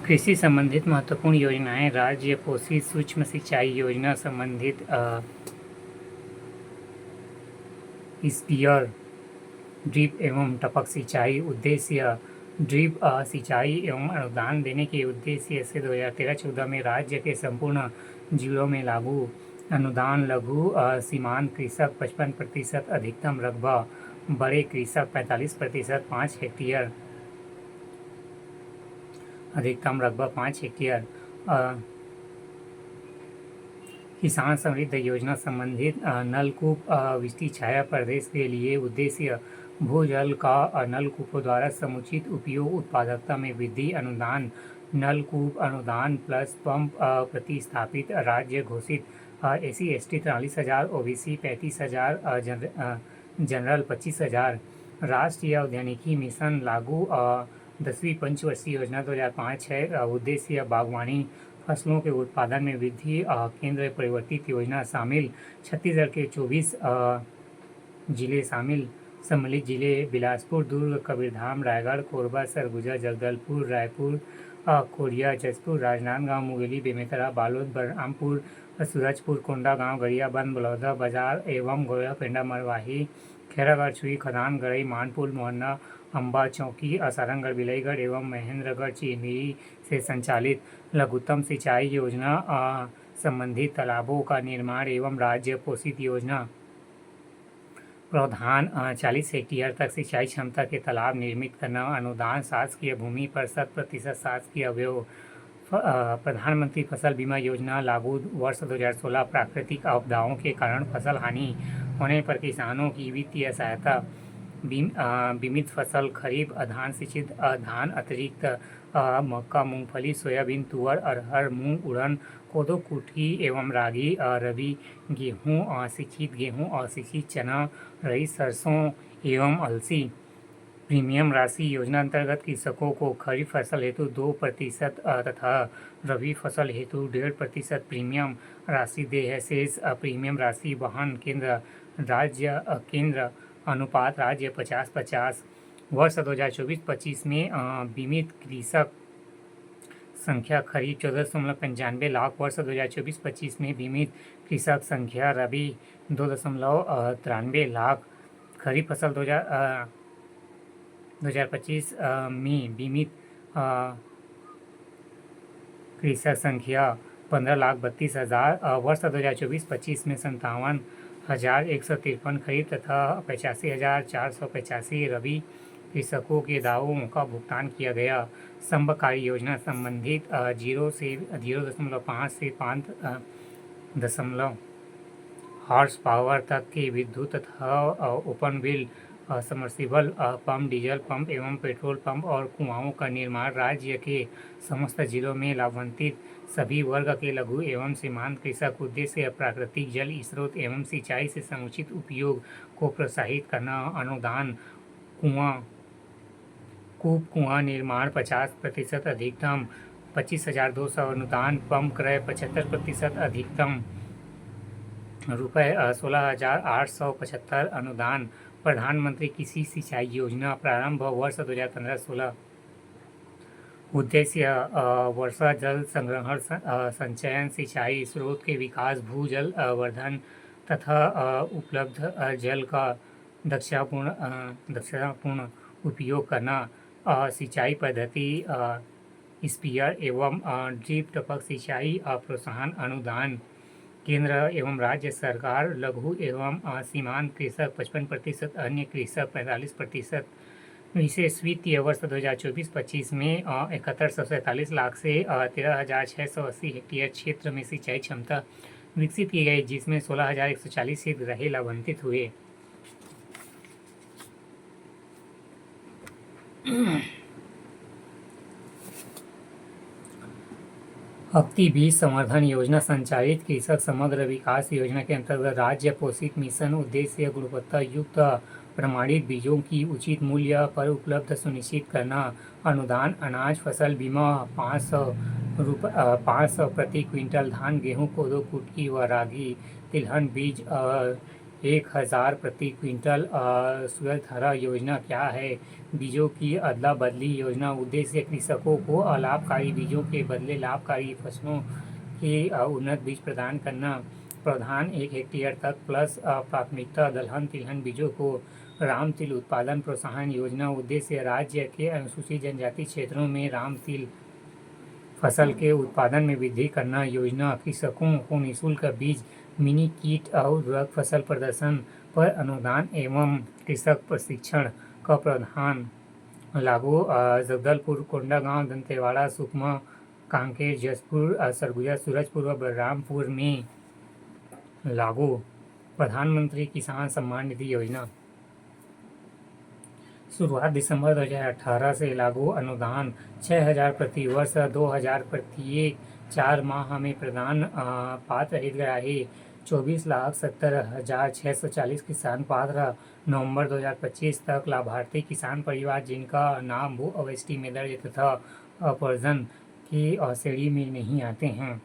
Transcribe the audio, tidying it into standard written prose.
कृषि संबंधित महत्वपूर्ण योजनाएं राज्य पोषित सूक्ष्म सिंचाई योजना संबंधित स्पीयर ड्रिप एवं टपक सिंचाई उद्देश्य ड्रिप सिंचाई एवं अनुदान देने के उद्देश्य से 2013-14 में राज्य के संपूर्ण जिलों में लागू अनुदान लघु सीमांत कृषक 55% अधिकतम रकबा बड़े कृषक 45% 5 हेक्टेयर अधिकतम रकबा 5 हेक्टेयर किसान समृद्ध योजना संबंधित नलकूप वृष्टि छाया प्रदेश के लिए उद्देश्य भूजल का नलकूपों द्वारा समुचित उपयोग उत्पादकता में वृद्धि अनुदान नलकूप अनुदान प्लस पंप प्रतिस्थापित राज्य घोषित SC ST 43,000 OBC 35,000 जनरल 25,000 राष्ट्रीय उद्यानिकी मिशन लागू 10वीं पंचवर्षीय योजना 2005 है। उद्देश्य बागवानी फसलों के उत्पादन में वृद्धि केंद्र परिवर्तित योजना शामिल छत्तीसगढ़ के 24 जिले शामिल सम्मिलित जिले बिलासपुर दुर्ग कबीरधाम रायगढ़ कोरबा सरगुजा जगदलपुर रायपुर कोरिया जसपुर राजनांदगांव मुंगेली बेमेतरा बालोद बलरामपुर सूरजपुर कोंडागांव गरियाबंद बलौदा बाजार एवं गोया पेंडा मरवाही खैरागढ़ छुई खदान गरई मानपुर मोहन्ना अम्बा चौकी सारंगगढ़ बिलईगढ़ एवं महेंद्रगढ़ चिरमिरी से संचालित लघुत्तम सिंचाई योजना संबंधित तालाबों का निर्माण एवं राज्य पोषित योजना प्रावधान 40 हेक्टेयर तक सिंचाई क्षमता के तालाब निर्मित करना अनुदान शासकीय भूमि पर 100% शासकीय अवयव प्रधानमंत्री फसल बीमा योजना लागू वर्ष 2016 प्राकृतिक आपदाओं के कारण फसल हानि होने पर किसानों की वित्तीय सहायता बीमित फसल खरीफ धान सिंचित धान अतिरिक्त मक्का मूंगफली सोयाबीन तुअर अरहर मूंग उड़द कोदो कुटकी एवं रागी रबी गेहूँ सिंचित गेहूँ और सिंचित चना रई सरसों एवं अलसी प्रीमियम राशि योजना अंतर्गत कृषकों को खरीफ फसल हेतु 2% तथा रबी फसल हेतु 1.5% प्रीमियम राशि दे है। शेष प्रीमियम राशि वहन केंद्र अनुपात राज्य 50-50 वर्ष 2024-25 में बीमित कृषक संख्या खरीफ 14.95 लाख वर्ष 2024-25 में बीमित कृषक संख्या रबी 2.93 लाख खरीफ फसल 2025 में बीमित कृषक संख्या 15,32,000 वर्ष 2024-25 में 57,153 खरीफ तथा 85,485 रबी कृषकों के दावों का भुगतान किया गया। समकारी योजना संबंधित 0.5 से 5 हॉर्स पावर तक के विद्युत तथा open wheel submersible pump diesel pump एवं पेट्रोल पंप और कुआओं का निर्माण राज्य के समस्त जिलों में लाभान्वित सभी वर्ग के लघु एवं सीमांत कृषक उद्देश्य प्राकृतिक जल स्रोत एवं सिंचाई से समुचित उपयोग को प्रोत्साहित करना अनुदान कुआं निर्माण 50% अधिकतम 25,200 अनुदान पंप क्रय 75% अधिकतम रुपये 16,875 अनुदान प्रधानमंत्री कृषि सिंचाई योजना प्रारंभ वर्ष 2015-16 उद्देश्य वर्षा जल संग्रहण संचयन सिंचाई स्रोत के विकास भूजल वर्धन तथा उपलब्ध जल का दक्षतापूर्ण उपयोग करना सिंचाई पद्धति स्पीयर एवं ड्रिप टपक सिंचाई प्रोत्साहन अनुदान केंद्र एवं राज्य सरकार लघु एवं सीमांत कृषक 55% अन्य कृषक 45% विशेष वित्तीय वर्ष 2024-25 में 71,147 लाख से 13,680 हेक्टेयर क्षेत्र में सिंचाई क्षमता विकसित की गई जिसमें 16,140 हितग्राही लाभान्वित हुए। अक्ति बीज संवर्धन योजना संचालित कृषक समग्र विकास योजना के अंतर्गत राज्य पोषित मिशन उद्देश्य गुणवत्ता युक्त प्रमाणित बीजों की उचित मूल्य पर उपलब्ध सुनिश्चित करना अनुदान अनाज फसल बीमा 500 प्रति क्विंटल धान गेहूं कोदो कुटकी व रागी तिलहन बीज 1000 प्रति क्विंटल सूर्यधारा योजना क्या है? बीजों की अदला बदली योजना उद्देश्य कृषकों को अलाभकारी बीजों के बदले लाभकारी फसलों के उन्नत बीज प्रदान करना। प्रावधान 1 हेक्टेयर तक प्लस प्राथमिकता दलहन तिलहन बीजों को। राम तिल उत्पादन प्रोत्साहन योजना उद्देश्य राज्य के अनुसूचित जनजाति क्षेत्रों में राम तिल फसल के उत्पादन में वृद्धि करना। योजना कृषकों को निःशुल्क बीज मिनी किट और उर्वरक फसल प्रदर्शन पर अनुदान एवं कृषक प्रशिक्षण का प्रावधान लागू। जगदलपुर, कोंडागांव, दंतेवाड़ा, सुकमा, कांकेर, जसपुर, सरगुजा, सूरजपुर व बलरामपुर में लागू। प्रधानमंत्री किसान सम्मान निधि योजना शुरुआत दिसंबर 2018 से लागू। अनुदान 6000 प्रति वर्ष, 2000 प्रत्येक 4 माह में प्रदान। पात्र हितग्राही 24,70,640 किसान पात्र। नवंबर 2025 तक लाभार्थी किसान परिवार जिनका नाम भू अवस्थी में दर्ज तथा अपरजन की श्रेणी में नहीं आते हैं।